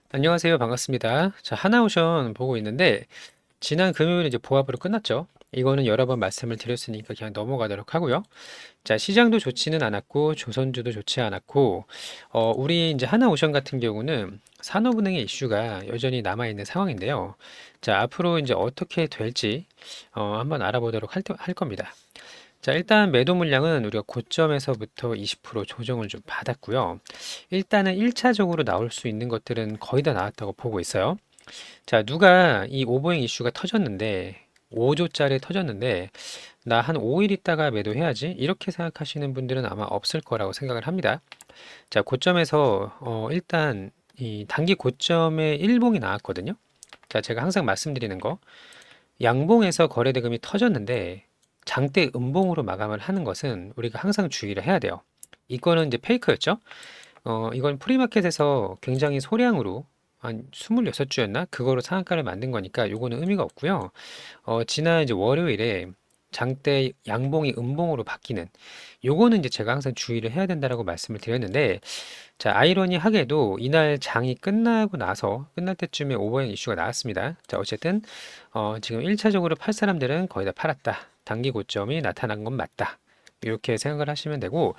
안녕하세요. 반갑습니다. 자, 하나오션 보고 있는데, 지난 금요일에 이제 보합으로 끝났죠. 이거는 여러 번 말씀을 드렸으니까 그냥 넘어가도록 하고요. 자, 시장도 좋지는 않았고, 조선주도 좋지 않았고, 우리 이제 하나오션 같은 경우는 산업은행의 이슈가 여전히 남아있는 상황인데요. 자, 앞으로 이제 어떻게 될지, 한번 알아보도록 할 겁니다. 자, 일단 매도 물량은 우리가 고점에서부터 20% 조정을 좀 받았고요. 일단은 1차적으로 나올 수 있는 것들은 거의 다 나왔다고 보고 있어요. 자, 누가 이 오버행 이슈가 터졌는데, 5조짜리 터졌는데, 나 한 5일 있다가 매도해야지? 이렇게 생각하시는 분들은 아마 없을 거라고 생각을 합니다. 자, 고점에서, 일단, 이 단기 고점에 일봉이 나왔거든요. 자, 제가 항상 말씀드리는 거. 양봉에서 거래대금이 터졌는데 장대 음봉으로 마감을 하는 것은 우리가 항상 주의를 해야 돼요. 이거는 이제 페이크였죠. 이건 프리마켓에서 굉장히 소량으로 한 26주였나? 그거로 상한가를 만든 거니까 요거는 의미가 없고요. 지난 이제 월요일에 장대 양봉이 음봉으로 바뀌는 요거는 이제 제가 항상 주의를 해야 된다라고 말씀을 드렸는데 자, 아이러니하게도 이날 장이 끝나고 나서 끝날 때쯤에 오버행 이슈가 나왔습니다. 자, 어쨌든 지금 1차적으로 팔 사람들은 거의 다 팔았다. 단기 고점이 나타난 건 맞다. 이렇게 생각을 하시면 되고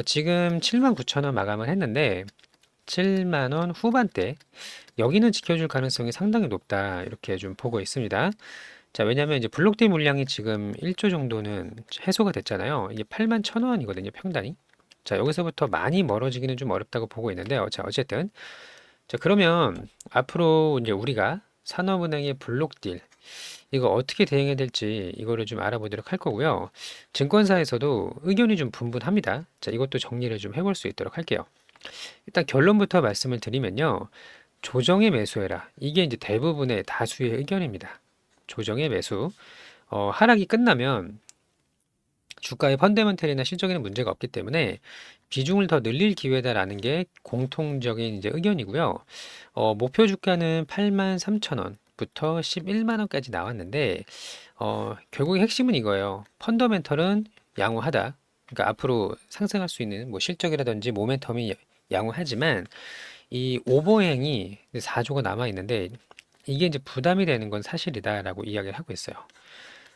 지금 79,000원 마감을 했는데 7만 원 후반대 여기는 지켜줄 가능성이 상당히 높다. 이렇게 좀 보고 있습니다. 자, 왜냐면 이제 블록디 물량이 지금 1조 정도는 해소가 됐잖아요. 이게 8만 1,000원이거든요, 평단이. 자, 여기서부터 많이 멀어지기는 좀 어렵다고 보고 있는데요. 자, 어쨌든. 자, 그러면 앞으로 이제 우리가 산업은행의 블록딜, 이거 어떻게 대응해야 될지 이거를 좀 알아보도록 할 거고요. 증권사에서도 의견이 좀 분분합니다. 자, 이것도 정리를 좀 해볼 수 있도록 할게요. 일단 결론부터 말씀을 드리면요. 조정에 매수해라. 이게 이제 대부분의 다수의 의견입니다. 조정에 매수. 하락이 끝나면 주가의 펀더멘털이나 실적에는 문제가 없기 때문에 비중을 더 늘릴 기회다라는 게 공통적인 이제 의견이고요. 목표 주가는 83,000원부터 11만 원까지 나왔는데 결국에 핵심은 이거예요. 펀더멘털은 양호하다. 그러니까 앞으로 상승할 수 있는 뭐 실적이라든지 모멘텀이 양호하지만 이 오버행이 4조가 남아 있는데 이게 이제 부담이 되는 건 사실이다라고 이야기를 하고 있어요.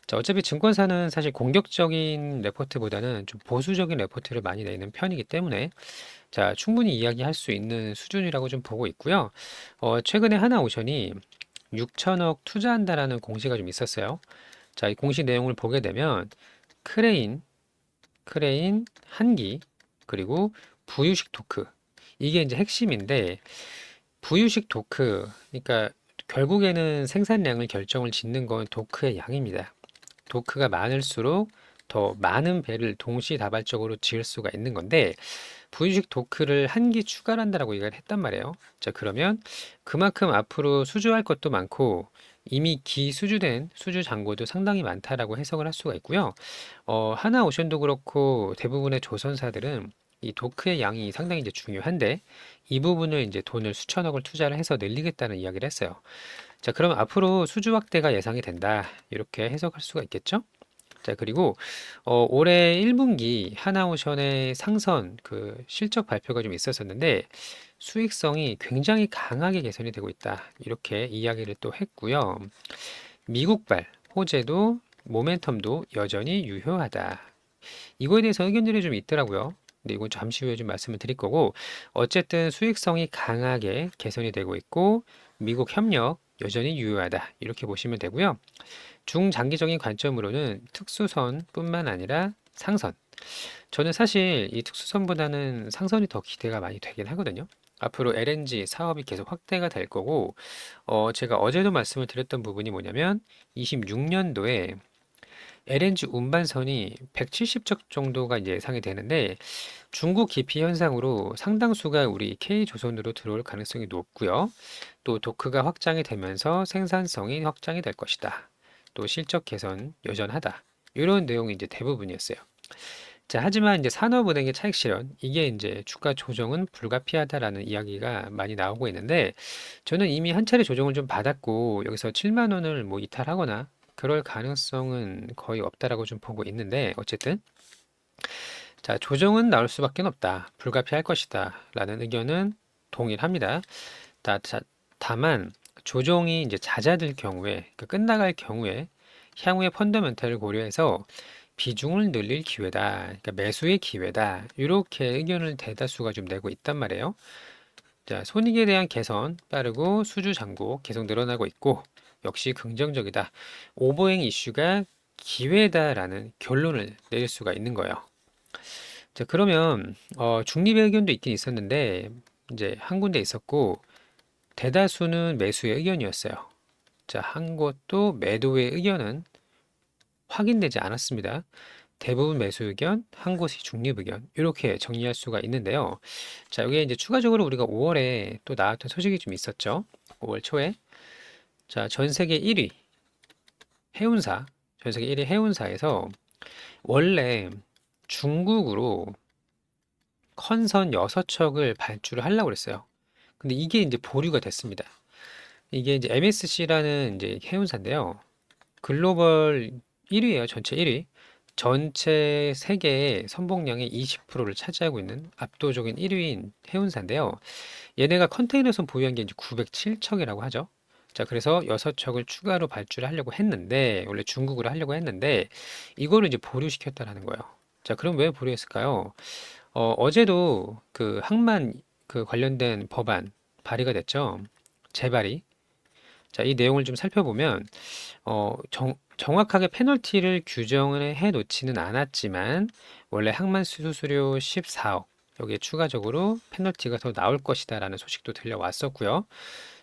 자, 어차피 증권사는 사실 공격적인 레포트보다는 좀 보수적인 레포트를 많이 내는 편이기 때문에 자, 충분히 이야기할 수 있는 수준이라고 좀 보고 있고요. 최근에 하나오션이 6천억 투자한다라는 공시가 좀 있었어요. 자, 이 공시 내용을 보게 되면 크레인, 한기, 그리고 부유식 토크. 이게 이제 핵심인데 부유식 토크, 그러니까 결국에는 생산량을 결정을 짓는 건 토크의 양입니다. 토크가 많을수록 더 많은 배를 동시다발적으로 지을 수가 있는 건데 부유식 토크를 한 개 추가한다라고 얘기를 했단 말이에요. 자, 그러면 그만큼 앞으로 수주할 것도 많고 이미 기수주된 수주 잔고도 상당히 많다라고 해석을 할 수가 있고요. 하나오션도 그렇고 대부분의 조선사들은 이 도크의 양이 상당히 이제 중요한데 이 부분을 이제 돈을 수천억을 투자를 해서 늘리겠다는 이야기를 했어요. 자, 그럼 앞으로 수주 확대가 예상이 된다. 이렇게 해석할 수가 있겠죠? 자, 그리고 올해 1분기 하나오션의 상선 그 실적 발표가 좀 있었었는데 수익성이 굉장히 강하게 개선이 되고 있다. 이렇게 이야기를 또 했고요. 미국발 호재도 모멘텀도 여전히 유효하다. 이거에 대해서 의견들이 좀 있더라고요. 근데 이건 잠시 후에 좀 말씀을 드릴 거고 어쨌든 수익성이 강하게 개선이 되고 있고 미국 협력 여전히 유효하다. 이렇게 보시면 되고요. 중장기적인 관점으로는 특수선뿐만 아니라 상선. 저는 사실 이 특수선보다는 상선이 더 기대가 많이 되긴 하거든요. 앞으로 LNG 사업이 계속 확대가 될 거고, 제가 어제도 말씀을 드렸던 부분이 뭐냐면, 26년도에 LNG 운반선이 170척 정도가 이제 예상이 되는데, 중국 기피 현상으로 상당수가 우리 K조선으로 들어올 가능성이 높고요. 또 도크가 확장이 되면서 생산성이 확장이 될 것이다. 또 실적 개선 여전하다. 이런 내용이 이제 대부분이었어요. 자, 하지만 이제 산업은행의 차익 실현, 이게 이제 주가 조정은 불가피하다라는 이야기가 많이 나오고 있는데, 저는 이미 한 차례 조정을 좀 받았고, 여기서 7만 원을 뭐 이탈하거나, 그럴 가능성은 거의 없다라고 좀 보고 있는데, 어쨌든, 자, 조정은 나올 수밖에 없다. 불가피할 것이다. 라는 의견은 동일합니다. 다만 조정이 이제 잦아들 경우에, 그러니까 끝나갈 경우에 향후의 펀더멘탈을 고려해서 비중을 늘릴 기회다. 그러니까 매수의 기회다. 이렇게 의견을 대다수가 좀 내고 있단 말이에요. 자, 손익에 대한 개선 빠르고 수주 잔고 계속 늘어나고 있고 역시 긍정적이다. 오버행 이슈가 기회다라는 결론을 내릴 수가 있는 거예요. 자, 그러면 중립의 의견도 있긴 있었는데 이제 한 군데 있었고 대다수는 매수의 의견이었어요. 자, 한 곳도 매도의 의견은 확인되지 않았습니다. 대부분 매수 의견, 한 곳이 중립 의견 이렇게 정리할 수가 있는데요. 자, 여기에 이제 추가적으로 우리가 5월에 또 나왔던 소식이 좀 있었죠. 5월 초에 자, 전 세계 1위 해운사, 전 세계 1위 해운사에서 원래 중국으로 컨선 6척을 발주를 하려고 그랬어요. 근데 이게 이제 보류가 됐습니다. 이게 이제 MSC라는 이제 해운사인데요. 글로벌 1위예요. 전체 1위. 전체 세계의 선봉량의 20%를 차지하고 있는 압도적인 1위인 해운사인데요. 얘네가 컨테이너선 보유한 게 이제 907척이라고 하죠. 자, 그래서 6척을 추가로 발주를 하려고 했는데, 원래 중국으로 하려고 했는데, 이거를 이제 보류시켰다라는 거예요. 자, 그럼 왜 보류했을까요? 어제도 그 항만 그 관련된 법안 발의가 됐죠. 재발의. 자, 이 내용을 좀 살펴보면, 정확하게 페널티를 규정을 해 놓지는 않았지만, 원래 항만 수수료 14억, 여기에 추가적으로 페널티가 더 나올 것이다라는 소식도 들려왔었고요.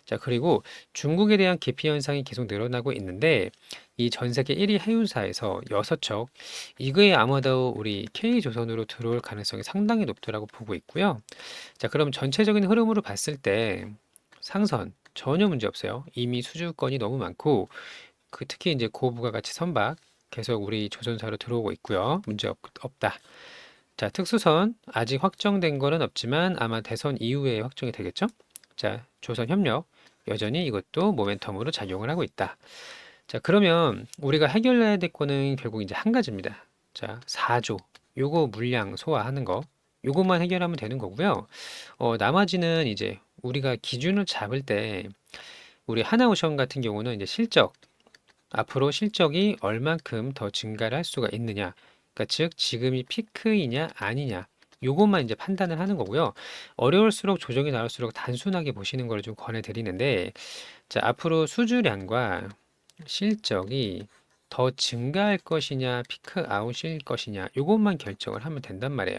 자, 그리고 중국에 대한 기피 현상이 계속 늘어나고 있는데, 이 전 세계 1위 해운사에서 6척, 이거에 아마도 우리 K조선으로 들어올 가능성이 상당히 높더라고 보고 있고요. 자, 그럼 전체적인 흐름으로 봤을 때 상선 전혀 문제 없어요. 이미 수주권이 너무 많고, 특히 이제 고부가가치 선박 계속 우리 조선사로 들어오고 있고요. 문제 없다. 자, 특수선 아직 확정된 거는 없지만 아마 대선 이후에 확정이 되겠죠? 자, 조선협력 여전히 이것도 모멘텀으로 작용을 하고 있다. 자, 그러면 우리가 해결해야 될 거는 결국 이제 한 가지입니다. 자, 4조. 요거 물량 소화하는 거. 요것만 해결하면 되는 거고요. 나머지는 이제 우리가 기준을 잡을 때 우리 하나오션 같은 경우는 이제 실적, 앞으로 실적이 얼만큼 더 증가를 할 수가 있느냐. 그러니까 즉 지금이 피크이냐 아니냐. 요것만 이제 판단을 하는 거고요. 어려울수록 조정이 나올수록 단순하게 보시는 걸 좀 권해드리는데, 자, 앞으로 수주량과 실적이 더 증가할 것이냐, 피크 아웃일 것이냐, 요것만 결정을 하면 된단 말이에요.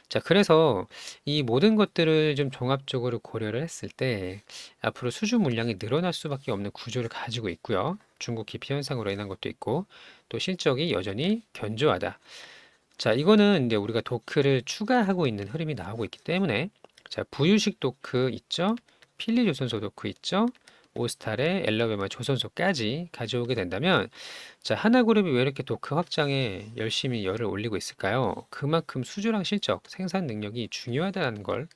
자, 그래서 이 모든 것들을 좀 종합적으로 고려를 했을 때 앞으로 수주 물량이 늘어날 수밖에 없는 구조를 가지고 있고요. 중국 기피 현상으로 인한 것도 있고 또 실적이 여전히 견조하다. 자, 이거는 이제 우리가 도크를 추가하고 있는 흐름이 나오고 있기 때문에 자, 부유식 도크 있죠? 필리 조선소 도크 있죠? 오스탈의 엘라베마 조선소까지 가져오게 된다면 자, 하나그룹이 왜 이렇게 도크 확장에 열심히 열을 올리고 있을까요? 그만큼 수주랑 실적, 생산 능력이 중요하다는 걸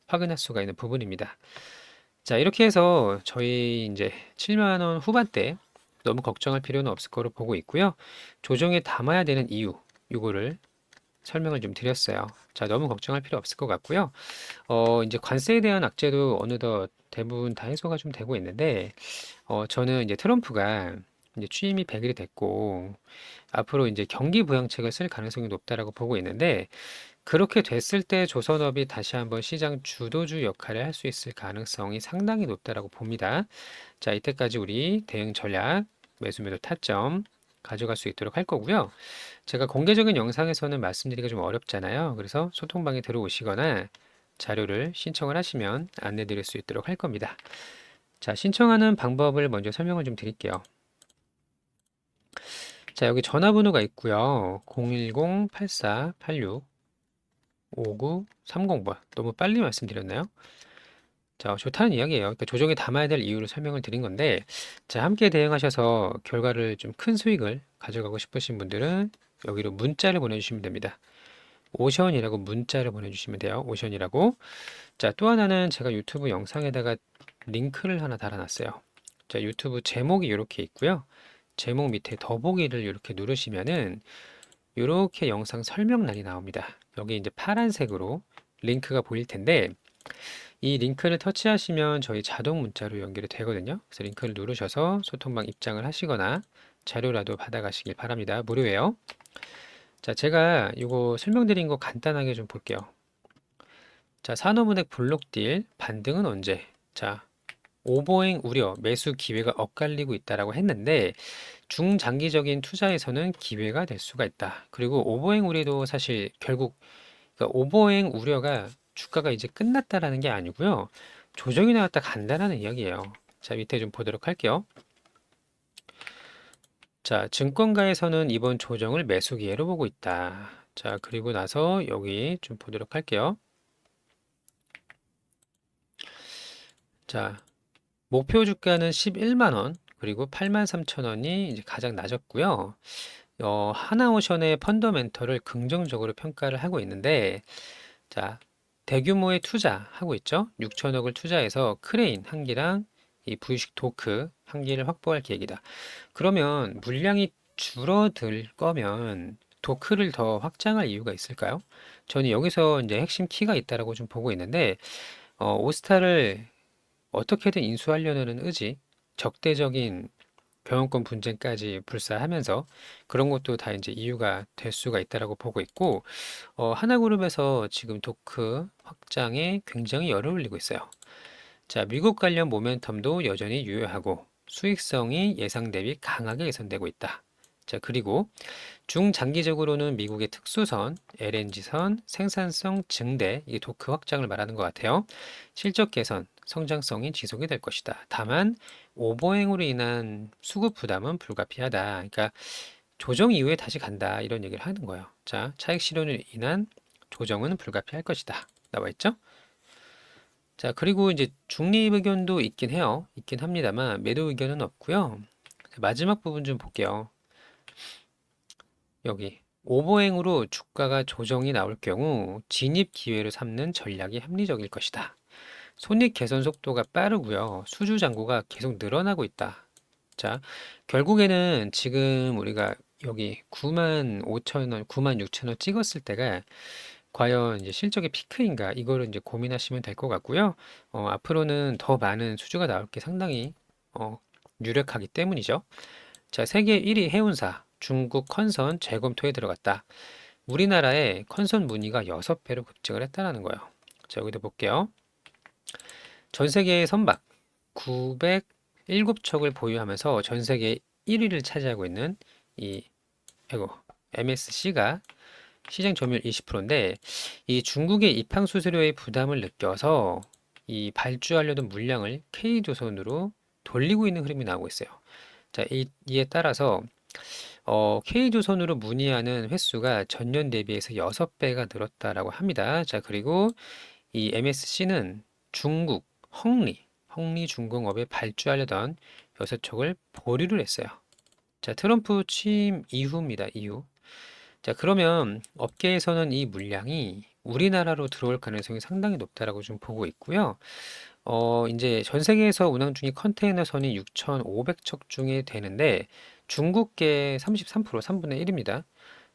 확인할 수가 있는 부분입니다. 자, 이렇게 해서 저희 이제 7만 원 후반대 너무 걱정할 필요는 없을 거로 보고 있고요. 조정에 담아야 되는 이유, 이거를 설명을 좀 드렸어요. 자, 너무 걱정할 필요 없을 것 같고요. 이제 관세에 대한 악재도 어느덧 대부분 다 해소가 좀 되고 있는데, 저는 이제 트럼프가 이제 취임이 100일이 됐고, 앞으로 이제 경기 부양책을 쓸 가능성이 높다라고 보고 있는데, 그렇게 됐을 때 조선업이 다시 한번 시장 주도주 역할을 할 수 있을 가능성이 상당히 높다라고 봅니다. 자, 이때까지 우리 대응 전략, 매수 매도 타점 가져갈 수 있도록 할 거고요. 제가 공개적인 영상에서는 말씀드리기가 좀 어렵잖아요. 그래서 소통방에 들어오시거나 자료를 신청을 하시면 안내 드릴 수 있도록 할 겁니다. 자, 신청하는 방법을 먼저 설명을 좀 드릴게요. 자, 여기 전화번호가 있고요. 010-8486-5930번. 너무 빨리 말씀드렸나요? 자, 좋다는 이야기예요. 그러니까 조정에 담아야 될 이유를 설명을 드린 건데, 자, 함께 대응하셔서 결과를 좀 큰 수익을 가져가고 싶으신 분들은 여기로 문자를 보내주시면 됩니다. 오션이라고 문자를 보내주시면 돼요. 오션이라고. 자, 또 하나는 제가 유튜브 영상에다가 링크를 하나 달아놨어요. 자, 유튜브 제목이 이렇게 있고요. 제목 밑에 더보기를 이렇게 누르시면은 이렇게 영상 설명란이 나옵니다. 여기 이제 파란색으로 링크가 보일 텐데 이 링크를 터치하시면 저희 자동 문자로 연결이 되거든요. 그래서 링크를 누르셔서 소통방 입장을 하시거나 자료라도 받아가시길 바랍니다. 무료예요. 자, 제가 이거 설명드린 거 간단하게 좀 볼게요. 자, 산업은행 블록딜 반등은 언제? 자, 오버행 우려, 매수 기회가 엇갈리고 있다라고 했는데 중장기적인 투자에서는 기회가 될 수가 있다. 그리고 오버행 우려도 사실 결국 그러니까 오버행 우려가 주가가 이제 끝났다라는 게 아니고요. 조정이 나왔다 간다라는 이야기예요. 자, 밑에 좀 보도록 할게요. 자, 증권가에서는 이번 조정을 매수 기회로 보고 있다. 자, 그리고 나서 여기 좀 보도록 할게요. 자, 목표 주가는 11만 원, 그리고 8만 3천 원이 이제 가장 낮았고요. 하나오션의 펀더멘털을 긍정적으로 평가를 하고 있는데, 자, 대규모의 투자하고 있죠. 6천억을 투자해서 크레인 한 기랑 이 V식 도크 한 기를 확보할 계획이다. 그러면 물량이 줄어들 거면 도크를 더 확장할 이유가 있을까요? 저는 여기서 이제 핵심 키가 있다라고 좀 보고 있는데, 오스타를 어떻게든 인수하려는 의지, 적대적인 경영권 분쟁까지 불사하면서 그런 것도 다 이제 이유가 될 수가 있다라고 보고 있고, 하나그룹에서 지금 토크 확장에 굉장히 열을 올리고 있어요. 자, 미국 관련 모멘텀도 여전히 유효하고 수익성이 예상 대비 강하게 개선되고 있다. 자, 그리고 중장기적으로는 미국의 특수선, LNG선, 생산성 증대, 이 도크 확장을 말하는 것 같아요. 실적 개선, 성장성이 지속이 될 것이다. 다만 오버행으로 인한 수급 부담은 불가피하다. 그러니까 조정 이후에 다시 간다. 이런 얘기를 하는 거예요. 자, 차익 실현으로 인한 조정은 불가피할 것이다. 나와 있죠? 자, 그리고 이제 중립 의견도 있긴 해요. 있긴 합니다만 매도 의견은 없고요. 자, 마지막 부분 좀 볼게요. 여기 오버행으로 주가가 조정이 나올 경우 진입 기회를 삼는 전략이 합리적일 것이다. 손익 개선 속도가 빠르고요. 수주 잔고가 계속 늘어나고 있다. 자, 결국에는 지금 우리가 여기 9만 5천 원, 9만 6천 원 찍었을 때가 과연 이제 실적의 피크인가 이거를 이제 고민하시면 될 것 같고요. 앞으로는 더 많은 수주가 나올 게 상당히 어, 유력하기 때문이죠. 자, 세계 1위 해운사 중국 컨선 재검토에 들어갔다. 우리나라의 컨선 문의가 6배로 급증을 했다는 거예요. 자, 여기도 볼게요. 전 세계의 선박 907척을 보유하면서 전 세계 1위를 차지하고 있는 이 MSC가 시장 점유율 20%인데 이 중국의 입항 수수료의 부담을 느껴서 이 발주하려던 물량을 K조선으로 돌리고 있는 흐름이 나오고 있어요. 자, 이에 따라서 K조선으로 문의하는 횟수가 전년 대비해서 6배가 늘었다라고 합니다. 자, 그리고 이 MSC는 중국 헝리중공업에 발주하려던 6척을 보류를 했어요. 자, 트럼프 취임 이후입니다. 이후. 자, 그러면 업계에서는 이 물량이 우리나라로 들어올 가능성이 상당히 높다라고 좀 보고 있고요. 이제 전 세계에서 운항 중인 컨테이너선이 6,500척 중에 되는데 중국계 33%, 3분의 1입니다.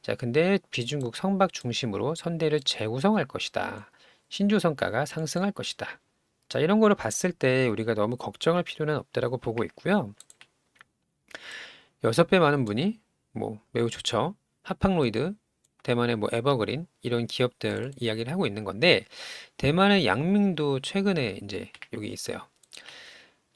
자, 근데 비중국 선박 중심으로 선대를 재구성할 것이다. 신조 성과가 상승할 것이다. 자, 이런 거를 봤을 때 우리가 너무 걱정할 필요는 없다라고 보고 있고요. 6배 많은 분이 뭐 매우 좋죠. 하팡로이드, 대만의 뭐 에버그린 이런 기업들 이야기를 하고 있는 건데 대만의 양밍도 최근에 이제 여기 있어요.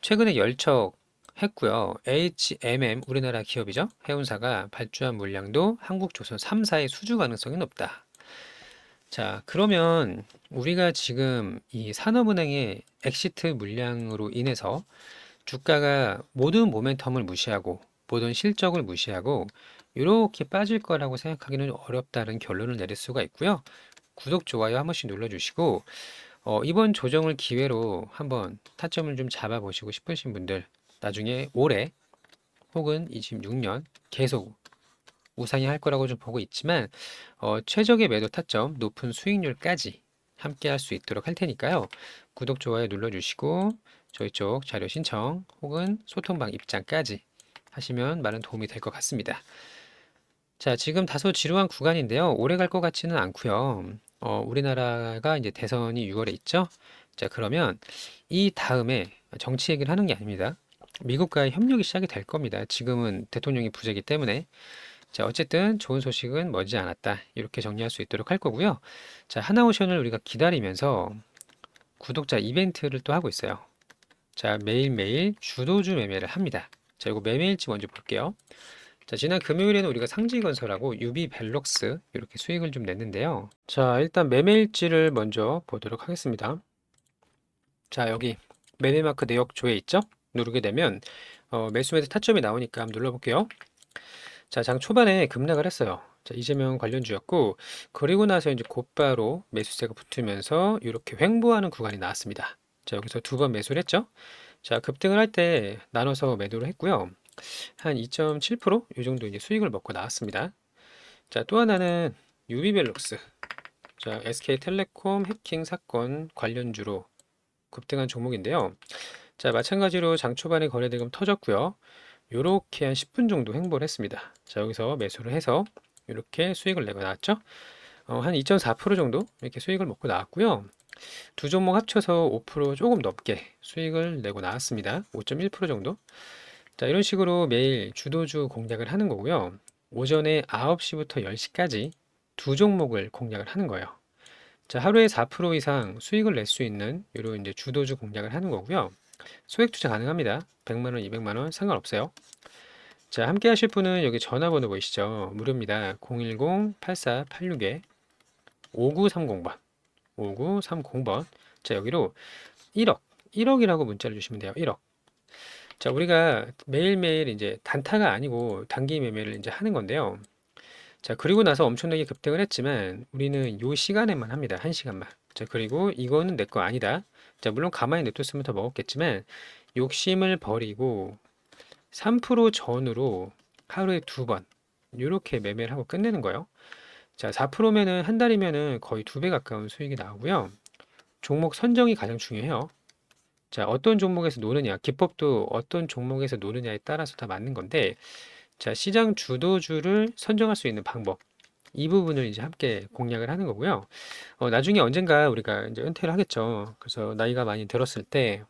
최근에 열척 했고요. HMM 우리나라 기업이죠. 해운사가 발주한 물량도 한국 조선 3사의 수주 가능성이 높다. 자, 그러면 우리가 지금 이 산업은행의 엑시트 물량으로 인해서 주가가 모든 모멘텀을 무시하고 모든 실적을 무시하고 이렇게 빠질 거라고 생각하기는 어렵다는 결론을 내릴 수가 있고요. 구독, 좋아요 한 번씩 눌러주시고 이번 조정을 기회로 한번 타점을 좀 잡아보시고 싶으신 분들 나중에 올해 혹은 26년 계속 우상이 할 거라고 좀 보고 있지만 최적의 매도 타점, 높은 수익률까지 함께 할 수 있도록 할 테니까요. 구독, 좋아요 눌러주시고 저희 쪽 자료 신청 혹은 소통방 입장까지 하시면 많은 도움이 될 것 같습니다. 자, 지금 다소 지루한 구간인데요. 오래 갈 것 같지는 않고요. 우리나라가 이제 대선이 6월에 있죠. 자, 그러면 이 다음에 정치 얘기를 하는 게 아닙니다. 미국과의 협력이 시작이 될 겁니다. 지금은 대통령이 부재이기 때문에. 자, 어쨌든 좋은 소식은 머지 않았다. 이렇게 정리할 수 있도록 할 거고요. 자, 하나오션을 우리가 기다리면서 구독자 이벤트를 또 하고 있어요. 자, 매일매일 주도주 매매를 합니다. 자, 이거 매매일지 먼저 볼게요. 자, 지난 금요일에는 우리가 상지건설하고 유비벨럭스 이렇게 수익을 좀 냈는데요. 자, 일단 매매일지를 먼저 보도록 하겠습니다. 자, 여기 매매마크 내역 조회 있죠? 누르게 되면 매수매수 타점이 나오니까 한번 눌러볼게요. 자, 장 초반에 급락을 했어요. 자, 이재명 관련주였고, 그리고 나서 이제 곧바로 매수세가 붙으면서 이렇게 횡보하는 구간이 나왔습니다. 자, 여기서 두 번 매수를 했죠? 자, 급등을 할 때 나눠서 매도를 했고요. 한 2.7%? 이 정도 이제 수익을 먹고 나왔습니다. 자, 또 하나는 유비벨록스. 자, SK텔레콤 해킹 사건 관련주로 급등한 종목인데요. 자, 마찬가지로 장 초반에 거래대금 터졌고요. 요렇게 한 10분 정도 횡보를 했습니다. 자, 여기서 매수를 해서 이렇게 수익을 내고 나왔죠. 한 2.4% 정도 이렇게 수익을 먹고 나왔고요. 두 종목 합쳐서 5% 조금 넘게 수익을 내고 나왔습니다. 5.1% 정도. 자, 이런 식으로 매일 주도주 공략을 하는 거고요. 오전에 9시부터 10시까지 두 종목을 공략을 하는 거예요. 자, 하루에 4% 이상 수익을 낼 수 있는 이런 이제 주도주 공략을 하는 거고요. 소액 투자 가능합니다. 100만 원, 200만 원 상관없어요. 자, 함께 하실 분은 여기 전화번호 보이시죠? 무료입니다. 010-8486-5930번. 5930번. 자, 여기로 1억, 1억이라고 문자를 주시면 돼요. 1억. 자, 우리가 매일매일 이제 단타가 아니고 단기 매매를 이제 하는 건데요. 자, 그리고 나서 엄청나게 급등을 했지만 우리는 요 시간에만 합니다. 한 시간만. 자, 그리고 이거는 내 거 아니다. 자, 물론 가만히 냅뒀으면 더 먹었겠지만 욕심을 버리고 3% 전후로 하루에 두 번 이렇게 매매를 하고 끝내는 거예요. 자, 4%면은 한 달이면은 거의 두 배 가까운 수익이 나오고요. 종목 선정이 가장 중요해요. 자, 어떤 종목에서 노느냐, 기법도 어떤 종목에서 노느냐에 따라서 다 맞는 건데, 자, 시장 주도주를 선정할 수 있는 방법. 이 부분을 이제 함께 공략을 하는 거고요. 나중에 언젠가 우리가 이제 은퇴를 하겠죠. 그래서 나이가 많이 들었을 때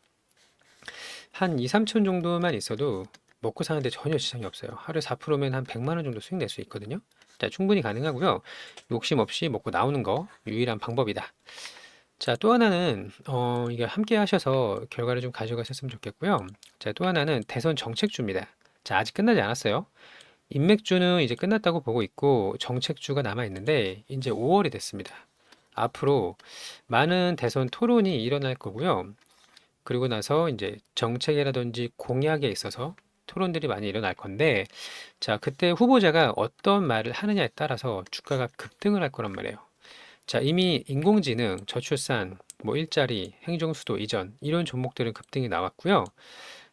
한 2, 3천 정도만 있어도 먹고 사는데 전혀 지장이 없어요. 하루에 4%면 한 100만 원 정도 수익 낼 수 있거든요. 자, 충분히 가능하고요. 욕심 없이 먹고 나오는 거 유일한 방법이다. 자, 또 하나는 이게 함께 하셔서 결과를 좀 가져가셨으면 좋겠고요. 자, 또 하나는 대선 정책주입니다. 자, 아직 끝나지 않았어요. 인맥주는 이제 끝났다고 보고 있고 정책주가 남아 있는데 이제 5월이 됐습니다. 앞으로 많은 대선 토론이 일어날 거고요. 그리고 나서 이제 정책이라든지 공약에 있어서 토론들이 많이 일어날 건데, 자, 그때 후보자가 어떤 말을 하느냐에 따라서 주가가 급등을 할 거란 말이에요. 자, 이미 인공지능, 저출산, 뭐 일자리, 행정수도 이전 이런 종목들은 급등이 나왔고요.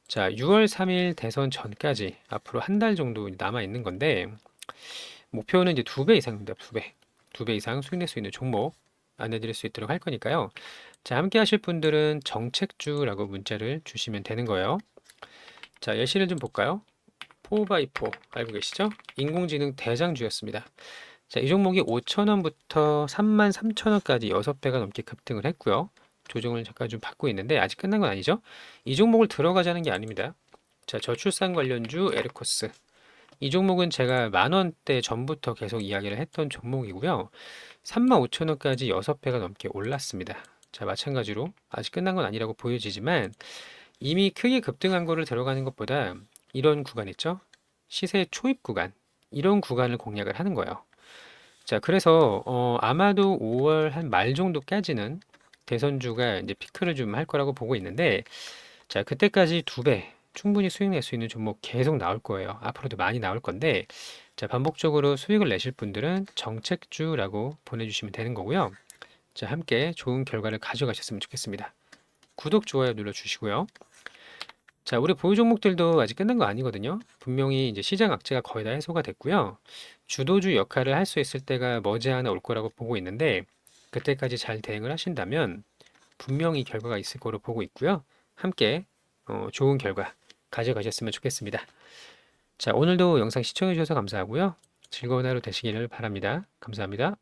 자, 6월 3일 대선 전까지 앞으로 한 달 정도 남아 있는 건데 목표는 이제 2배 이상입니다. 2배. 2배 이상 수익 낼 수 있는 종목 안내드릴 수 있도록 할 거니까요. 자, 함께 하실 분들은 정책주라고 문자를 주시면 되는 거예요. 자, 예시를 좀 볼까요? 4x4 알고 계시죠? 인공지능 대장주였습니다. 자, 이 종목이 5,000원부터 33,000원까지 6배가 넘게 급등을 했고요. 조정을 잠깐 좀 받고 있는데 아직 끝난 건 아니죠? 이 종목을 들어가자는 게 아닙니다. 자, 저출산 관련주 에르코스. 이 종목은 제가 만 원대 전부터 계속 이야기를 했던 종목이고요. 35,000원까지 6배가 넘게 올랐습니다. 자, 마찬가지로 아직 끝난 건 아니라고 보여지지만 이미 크게 급등한 거를 들어가는 것보다 이런 구간 있죠? 시세 초입 구간. 이런 구간을 공략을 하는 거예요. 자, 그래서 아마도 5월 한 말 정도까지는 대선주가 이제 피크를 좀 할 거라고 보고 있는데, 자, 그때까지 2배 충분히 수익 낼 수 있는 종목 계속 나올 거예요. 앞으로도 많이 나올 건데, 자, 반복적으로 수익을 내실 분들은 정책주라고 보내주시면 되는 거고요. 자, 함께 좋은 결과를 가져가셨으면 좋겠습니다. 구독, 좋아요 눌러주시고요. 자, 우리 보유 종목들도 아직 끝난 거 아니거든요. 분명히 이제 시장 악재가 거의 다 해소가 됐고요. 주도주 역할을 할 수 있을 때가 머지않아 올 거라고 보고 있는데, 그때까지 잘 대응을 하신다면 분명히 결과가 있을 거로 보고 있고요. 함께 좋은 결과 가져가셨으면 좋겠습니다. 자, 오늘도 영상 시청해 주셔서 감사하고요. 즐거운 하루 되시기를 바랍니다. 감사합니다.